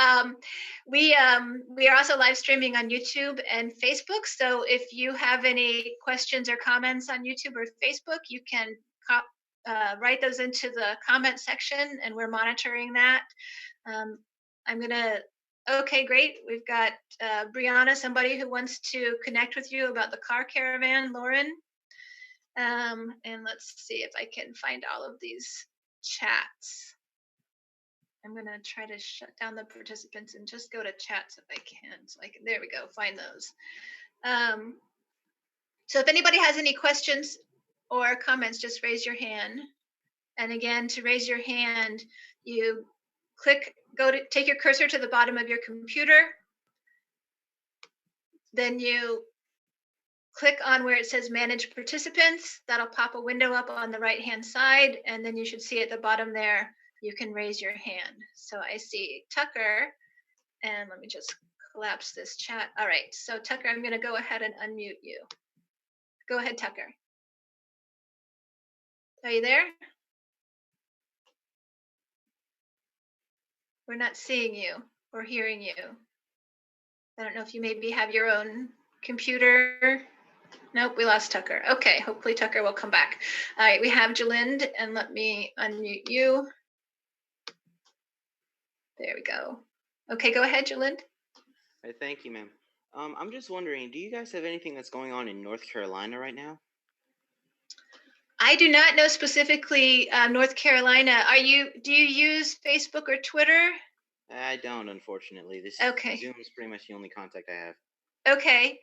we are also live streaming on YouTube and Facebook. So if you have any questions or comments on YouTube or Facebook, you can write those into the comment section, and we're monitoring that. Okay, great. We've got Brianna, somebody who wants to connect with you about the car caravan, Lauren. And let's see if I can find all of these chats. I'm going to try to shut down the participants and just go to chats if I can. So there we go, find those. So if anybody has any questions or comments, just raise your hand. And again, to raise your hand, you take your cursor to the bottom of your computer. Then you click on where it says Manage Participants. That'll pop a window up on the right-hand side, and then you should see at the bottom there, you can raise your hand. So I see Tucker, and let me just collapse this chat. All right, so Tucker, I'm going to go ahead and unmute you. Go ahead, Tucker. Are you there? We're not seeing you or hearing you. I don't know if you maybe have your own computer. Nope, we lost Tucker. Okay, hopefully Tucker will come back. All right, we have Jalind, and let me unmute you. There we go. Okay, go ahead, Jalind. Hey, thank you, ma'am. I'm just wondering, do you guys have anything that's going on in North Carolina right now? I do not know specifically North Carolina. Do you use Facebook or Twitter? I don't, unfortunately. Okay. Zoom is pretty much the only contact I have. Okay.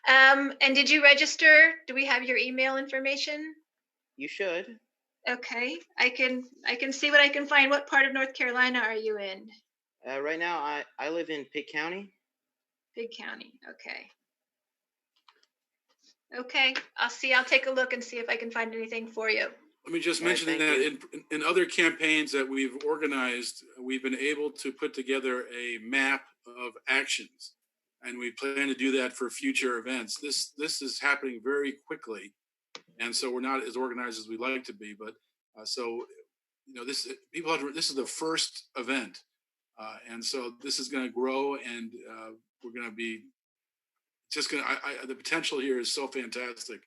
And did you register? Do we have your email information? You should. Okay. I can see what I can find. What part of North Carolina are you in? Right now, I live in Pitt County. Big County. Okay. Okay, I'll take a look and see if I can find anything for you. Let me just All right, mention thank that in other campaigns that we've organized, we've been able to put together a map of actions, and we plan to do that for future events. This is happening very quickly, and so we're not as organized as we'd like to be. But so this people have to, this is the first event, and so this is going to grow, and we're going to be just going to. The potential here is so fantastic.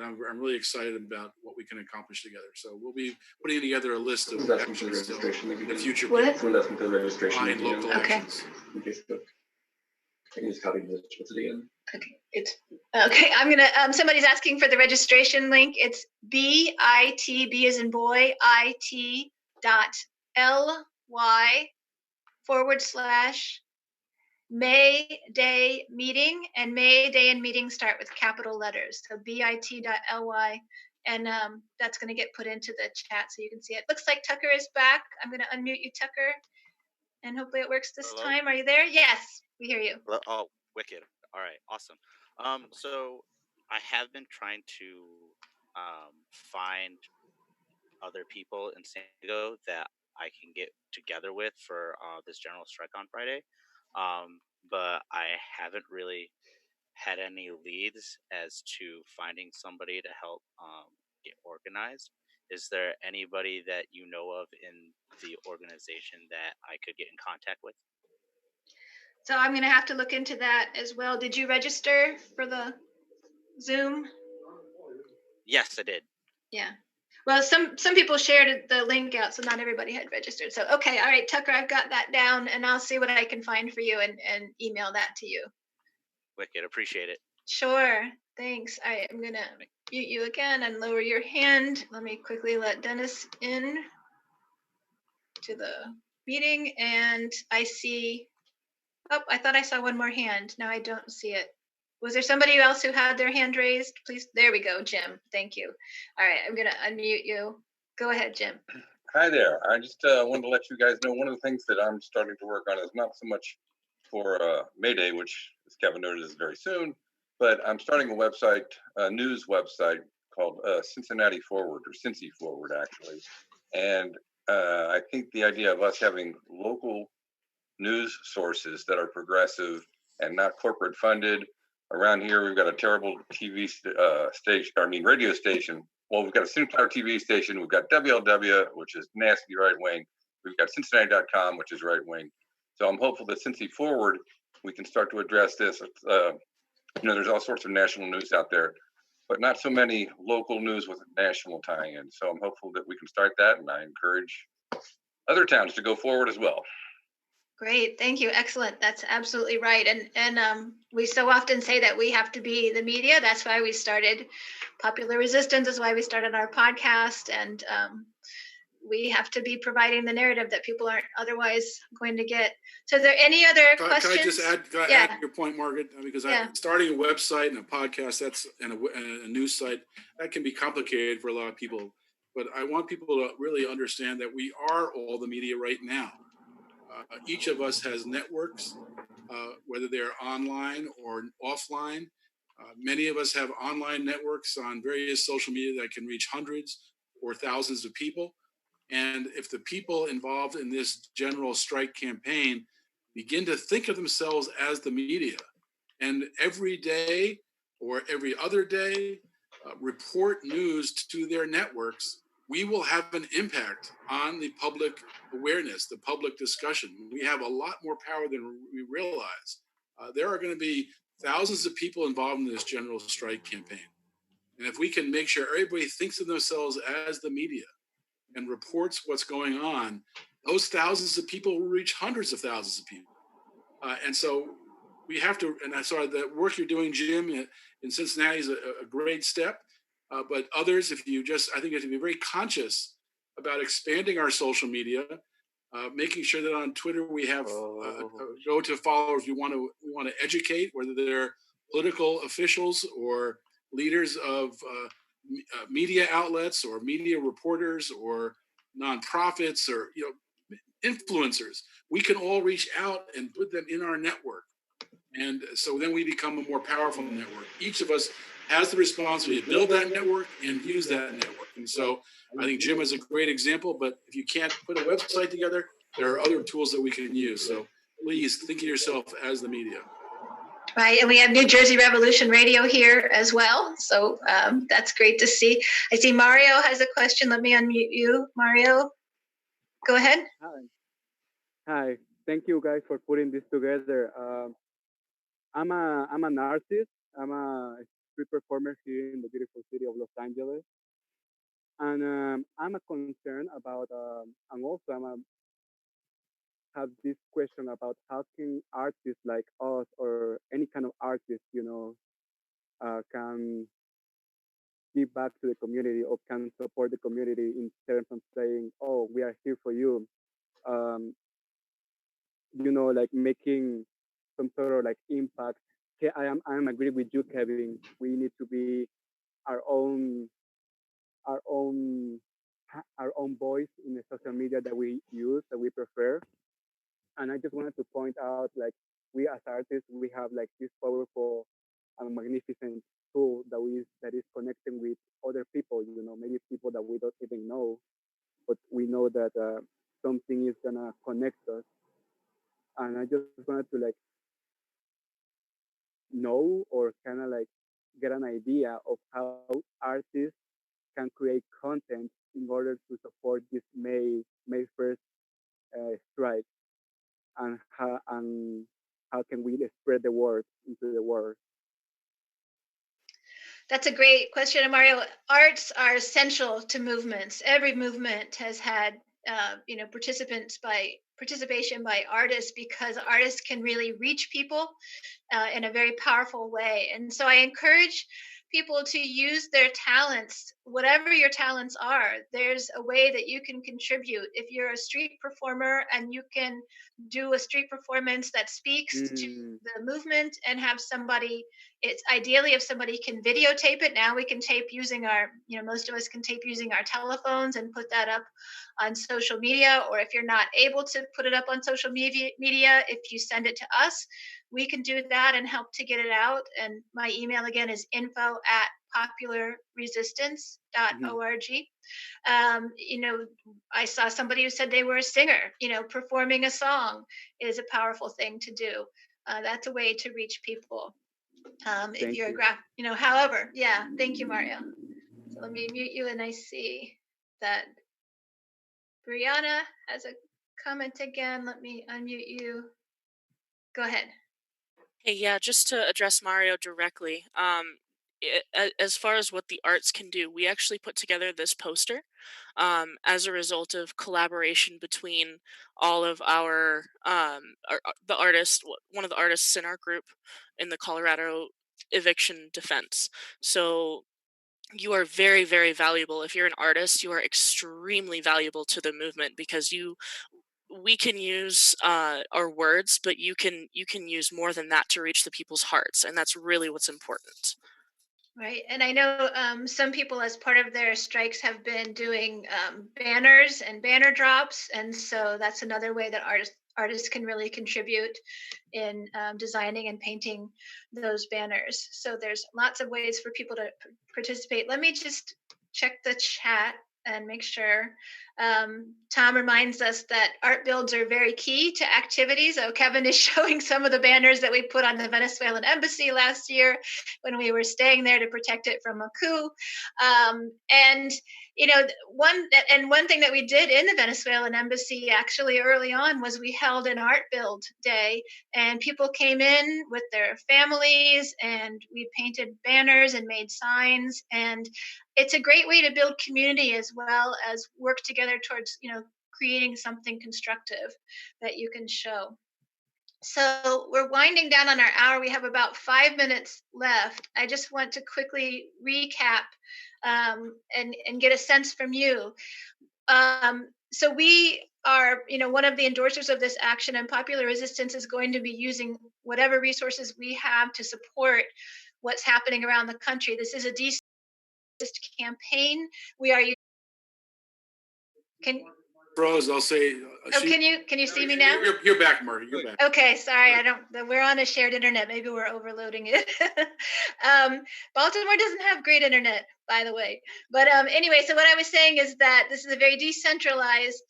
I'm really excited about what we can accomplish together. So we'll be putting together a list of Investment for actions registration. in the future What? Some investment for registration. behind again, local Okay. actions. in Facebook. I can just copy this. What's it again? Okay, it's okay. I'm gonna. Somebody's asking for the registration link. It's B as in boy IT dot LY / May Day meeting, and May Day and meeting start with capital letters. So bit.ly, and that's going to get put into the chat so you can see it. Looks like Tucker is back. I'm going to unmute you, Tucker, and hopefully it works this Hello? time. Are you there? Yes, we hear you. Hello? Oh, wicked. All right, awesome. So I have been trying to find other people in San Diego that I can get together with for this general strike on Friday, but I haven't really had any leads as to finding somebody to help get organized. Is there anybody that you know of in the organization that I could get in contact with? So I'm going to have to look into that as well. Did you register for the Zoom? Yes, I did. Yeah. Well, some people shared the link out, so not everybody had registered. So okay, all right, Tucker, I've got that down, and I'll see what I can find for you and email that to you. Wicked, appreciate it. Sure. Thanks. All right, I'm gonna mute you again and lower your hand. Let me quickly let Dennis in to the meeting, and I see. Oh, I thought I saw one more hand. Now I don't see it. Was there somebody else who had their hand raised? Please, there we go, Jim. Thank you. All right, I'm gonna unmute you. Go ahead, Jim. Hi there. I just wanted to let you guys know one of the things that I'm starting to work on is not so much for May Day, which, as Kevin noted, is very soon, but I'm starting a website, a news website called Cincinnati Forward, or Cincy Forward, actually. And I think the idea of us having local news sources that are progressive and not corporate funded. Around here, we've got a terrible TV radio station. Well, we've got a Sinclair TV station. We've got WLW, which is nasty right wing. We've got Cincinnati.com, which is right wing. So I'm hopeful that Cincy Forward, we can start to address this. There's all sorts of national news out there, but not so many local news with national tie-in. So I'm hopeful that we can start that, and I encourage other towns to go forward as well. Great, thank you. Excellent. That's absolutely right. And we so often say that we have to be the media. That's why we started Popular Resistance. Is why we started our podcast. And we have to be providing the narrative that people aren't otherwise going to get. So, is there any other questions? Can I just add to your point, Margaret? Because starting a website and a podcast, and a news site, that can be complicated for a lot of people. But I want people to really understand that we are all the media right now. Each of us has networks, whether they're online or offline. Many of us have online networks on various social media that can reach hundreds or thousands of people. And if the people involved in this general strike campaign begin to think of themselves as the media, and every day or every other day report news to their networks, we will have an impact on the public awareness, the public discussion. We have a lot more power than we realize. There are going to be thousands of people involved in this general strike campaign. And if we can make sure everybody thinks of themselves as the media and reports what's going on, those thousands of people will reach hundreds of thousands of people. And so we have to, and I saw the work you're doing, Jim, in Cincinnati is a great step. But others, I think you have to be very conscious about expanding our social media, making sure that on Twitter we have go to followers we want to educate, whether they're political officials or leaders of media outlets or media reporters or nonprofits or influencers. We can all reach out and put them in our network. And so then we become a more powerful network. Each of us has the responsibility to build that network and use that network. And so I think Jim is a great example, but if you can't put a website together, there are other tools that we can use. So please think of yourself as the media. Right, and we have New Jersey Revolution Radio here as well, so that's great to see. I see Mario has a question. Let me unmute you, Mario. Go ahead. Hi. Thank you guys for putting this together. I'm an artist. I'm a street performer here in the beautiful city of Los Angeles, and I'm a concern about. And also have this question about how can artists like us or any kind of artist, can give back to the community or can support the community in terms of saying, "Oh, we are here for you." Um, like making some sort of like impact. I'm agree with you, Kevin. We need to be our own our own our own voice in the social media that we use, that we prefer. And I just wanted to point out, like, we as artists, we have like this powerful and magnificent tool that is connecting with other people. Maybe people that we don't even know, but we know that something is gonna connect us. And I just wanted to like know or kind of like get an idea of how artists can create content in order to support this May 1st strike, and how can we spread the word into the world. That's a great question, Mario. Arts are essential to movements. Every movement has had participation by artists, because artists can really reach people in a very powerful way. And so I encourage people to use their talents, whatever your talents are. There's a way that you can contribute. If you're a street performer and you can do a street performance that speaks to the movement and have somebody, it's ideally if somebody can videotape it. Now we can tape using our, most of us can tape using our telephones and put that up on social media. Or if you're not able to put it up on social media, if you send it to us, we can do that and help to get it out. And my email again is info@popularresistance.org. I saw somebody who said they were a singer. Performing a song is a powerful thing to do. That's a way to reach people. If you're a however, yeah. Thank you, Mario. So let me mute you, and I see that Brianna has a comment again. Let me unmute you. Go ahead. Hey, yeah, just to address Mario directly, as far as what the arts can do, we actually put together this poster as a result of collaboration between all of the artists, one of the artists in our group in the Colorado Eviction Defense. So you are very, very valuable. If you're an artist, you are extremely valuable to the movement, because we can use our words, but you can use more than that to reach the people's hearts, and that's really what's important. Right, and I know some people, as part of their strikes, have been doing banners and banner drops, and so that's another way that artists can really contribute in designing and painting those banners. So there's lots of ways for people to participate. Let me just check the chat and make sure. Tom reminds us that art builds are very key to activities. Oh, Kevin is showing some of the banners that we put on the Venezuelan embassy last year when we were staying there to protect it from a coup. And one thing that we did in the Venezuelan embassy actually early on was we held an art build day, and people came in with their families, and we painted banners and made signs. And it's a great way to build community as well as work together towards, creating something constructive that you can show. So we're winding down on our hour. We have about 5 minutes left. I just want to quickly recap and get a sense from you. So we are, one of the endorsers of this action, and Popular Resistance is going to be using whatever resources we have to support what's happening around the country. This is a campaign. We are froze, I'll say. Oh, can you see me now? You're back, Marty. You're back. Okay, sorry, we're on a shared internet. Maybe we're overloading it. Baltimore doesn't have great internet, by the way. But anyway, so what I was saying is that this is a very decentralized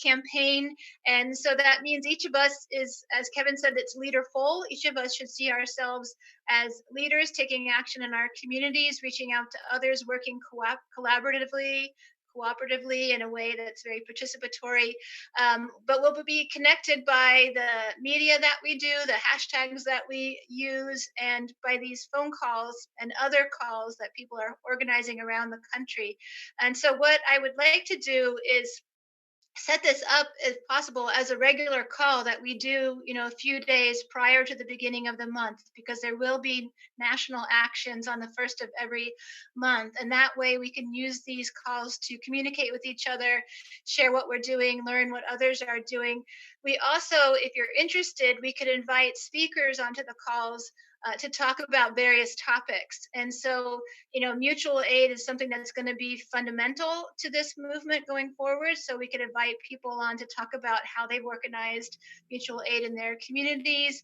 campaign. And so that means each of us is, as Kevin said, it's leaderful. Each of us should see ourselves as leaders taking action in our communities, reaching out to others, working cooperatively in a way that's very participatory. But we'll be connected by the media that we do, the hashtags that we use, and by these phone calls and other calls that people are organizing around the country. And so what I would like to do is set this up if possible as a regular call that we do, a few days prior to the beginning of the month, because there will be national actions on the first of every month. And that way we can use these calls to communicate with each other, share what we're doing, learn what others are doing. We also, if you're interested, we could invite speakers onto the calls to talk about various topics. And so, mutual aid is something that's going to be fundamental to this movement going forward. So we could invite people on to talk about how they've organized mutual aid in their communities.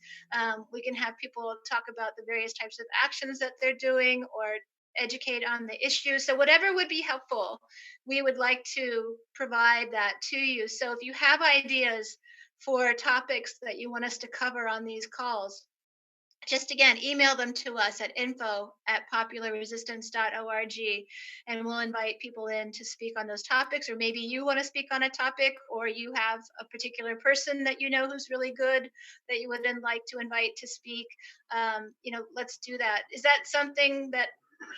We can have people talk about the various types of actions that they're doing or educate on the issue. So whatever would be helpful, we would like to provide that to you. So if you have ideas for topics that you want us to cover on these calls, just again, email them to us at info@popularresistance.org, and we'll invite people in to speak on those topics. Or maybe you want to speak on a topic, or you have a particular person that you know who's really good that you would then like to invite to speak. Let's do that. Is that something that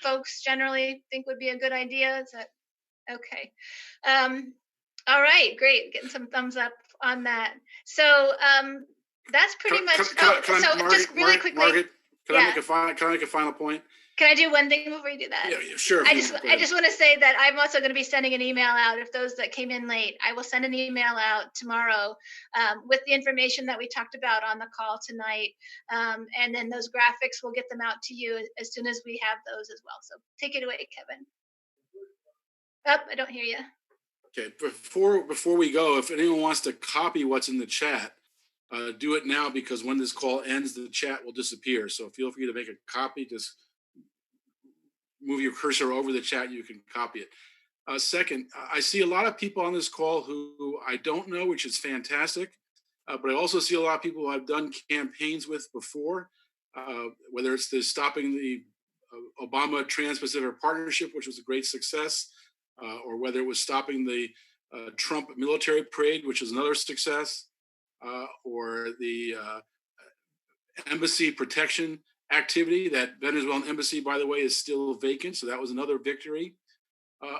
folks generally think would be a good idea? Is that okay? All right, great. Getting some thumbs up on that. So that's pretty much. Just really quickly, Margaret, can I make a final point? Can I do one thing before you do that? Yeah, sure. I just want to say that I'm also going to be sending an email out. If those that came in late, I will send an email out tomorrow with the information that we talked about on the call tonight, and then those graphics, we'll get them out to you as soon as we have those as well. So take it away, Kevin. I don't hear you. Okay, before we go, if anyone wants to copy what's in the chat, do it now, because when this call ends, the chat will disappear. So feel free to make a copy. Just move your cursor over the chat. You can copy it. Second, I see a lot of people on this call who I don't know, which is fantastic. But I also see a lot of people who I've done campaigns with before, whether it's the stopping the Obama Trans-Pacific Partnership, which was a great success, or whether it was stopping the Trump military parade, which is another success, or the embassy protection activity. That Venezuelan embassy, by the way, is still vacant, so that was another victory.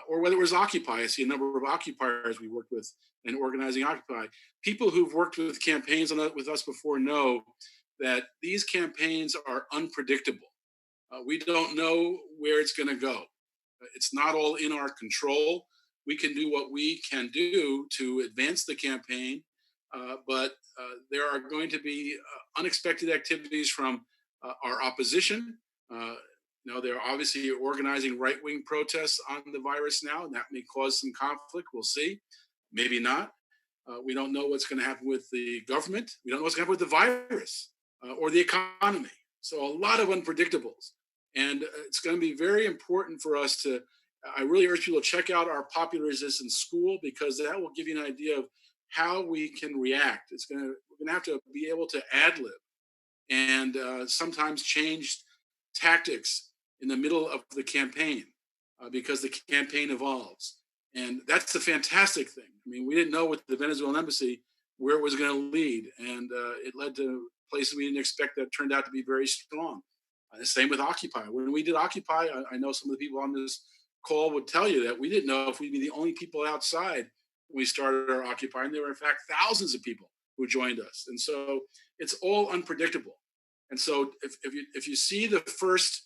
Or whether it was Occupy. I see a number of occupiers we worked with in organizing Occupy. People who've worked with campaigns with us before know that these campaigns are unpredictable. We don't know where it's going to go. It's not all in our control. We can do what we can do to advance the campaign, but there are going to be unexpected activities from our opposition. They're obviously organizing right-wing protests on the virus now, and that may cause some conflict. We'll see. Maybe not. We don't know what's going to happen with the government. We don't know what's going to happen with the virus or the economy. So a lot of unpredictables. And it's going to be very important for us to, I really urge people to check out our Popular Resistance School, because that will give you an idea of how we can react. We're going to have to be able to ad-lib and sometimes change tactics in the middle of the campaign because the campaign evolves. And that's the fantastic thing. I mean, we didn't know with the Venezuelan embassy where it was going to lead. And it led to places we didn't expect that turned out to be very strong. The same with Occupy. When we did Occupy, I know some of the people on this call would tell you that we didn't know if we'd be the only people outside when we started our Occupy. And there were, in fact, thousands of people who joined us. And so it's all unpredictable. And so if you see the first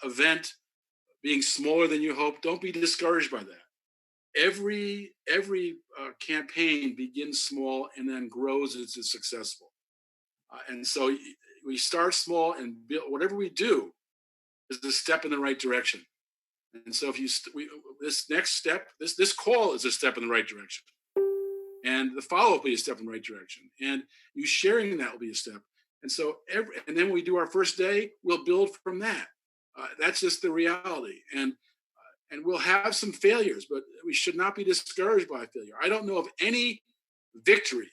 event being smaller than you hope, don't be discouraged by that. Every campaign begins small and then grows as it's successful. And so we start small, and build, whatever we do is a step in the right direction. And so if this next step, this call is a step in the right direction. And the follow-up will be a step in the right direction. And you sharing that will be a step. And so, and then when we do our first day, we'll build from that. That's just the reality. And we'll have some failures, but we should not be discouraged by failure. I don't know of any victory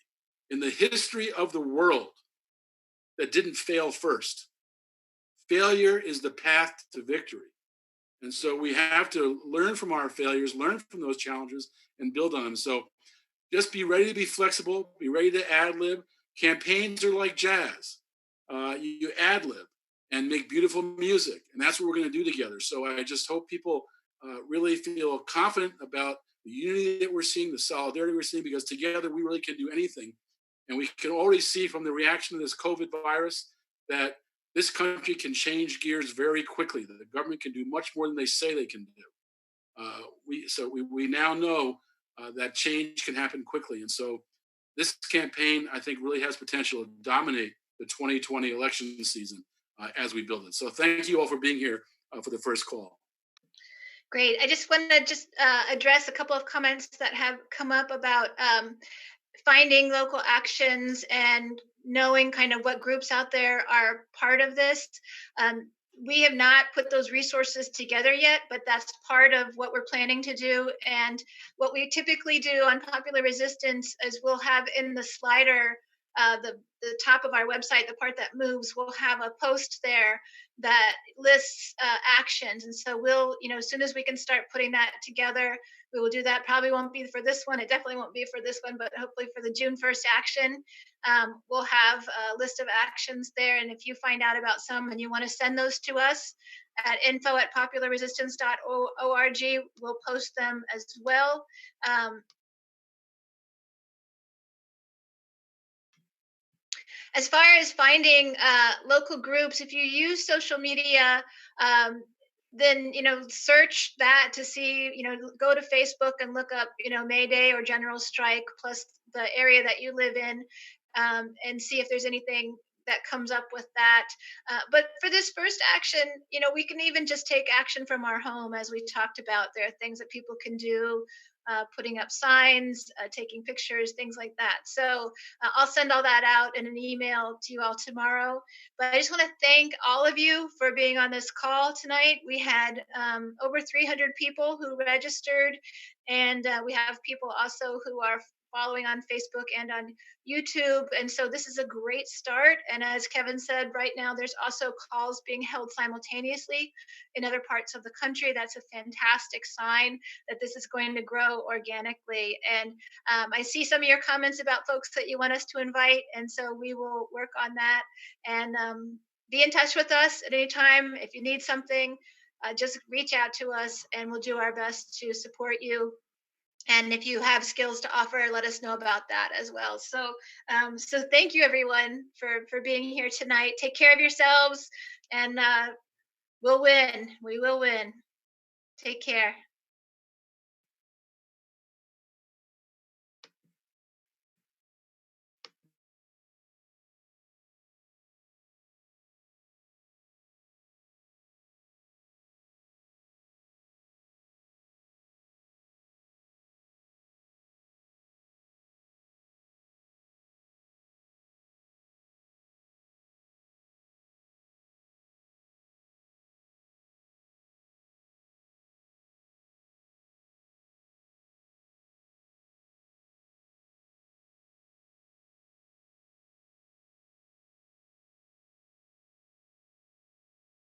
in the history of the world that didn't fail first. Failure is the path to victory. And so we have to learn from our failures, learn from those challenges, and build on them. So just be ready to be flexible, be ready to ad lib. Campaigns are like jazz. You ad lib and make beautiful music. And that's what we're going to do together. So I just hope people really feel confident about the unity that we're seeing, the solidarity we're seeing, because together we really can do anything. And we can already see from the reaction to this COVID virus that this country can change gears very quickly, that the government can do much more than they say they can do. We now know that change can happen quickly. And so this campaign, I think, really has potential to dominate the 2020 election season as we build it. So thank you all for being here for the first call. Great. I just want to address a couple of comments that have come up about finding local actions and knowing kind of what groups out there are part of this. We have not put those resources together yet, but that's part of what we're planning to do. And what we typically do on Popular Resistance is we'll have in the slider, the top of our website, the part that moves, we'll have a post there that lists actions. And so we'll, as soon as we can start putting that together, we will do that. Probably won't be for this one. It definitely won't be for this one, but hopefully for the June 1st action, we'll have a list of actions there. And if you find out about some and you want to send those to us at info@popularresistance.org, we'll post them as well. As far as finding local groups, if you use social media, then search that to see, go to Facebook and look up, May Day or General Strike plus the area that you live in, and see if there's anything that comes up with that. But for this first action, we can even just take action from our home, as we talked about. There are things that people can do, putting up signs, taking pictures, things like that. So I'll send all that out in an email to you all tomorrow. But I just want to thank all of you for being on this call tonight. We had over 300 people who registered, and we have people also who are following on Facebook and on YouTube. And so this is a great start. And as Kevin said, right now there's also calls being held simultaneously in other parts of the country. That's a fantastic sign that this is going to grow organically. And I see some of your comments about folks that you want us to invite. And so we will work on that and be in touch with us at any time. If you need something, just reach out to us and we'll do our best to support you. And if you have skills to offer, let us know about that as well. So, so thank you everyone for being here tonight. Take care of yourselves, and we'll win. We will win. Take care.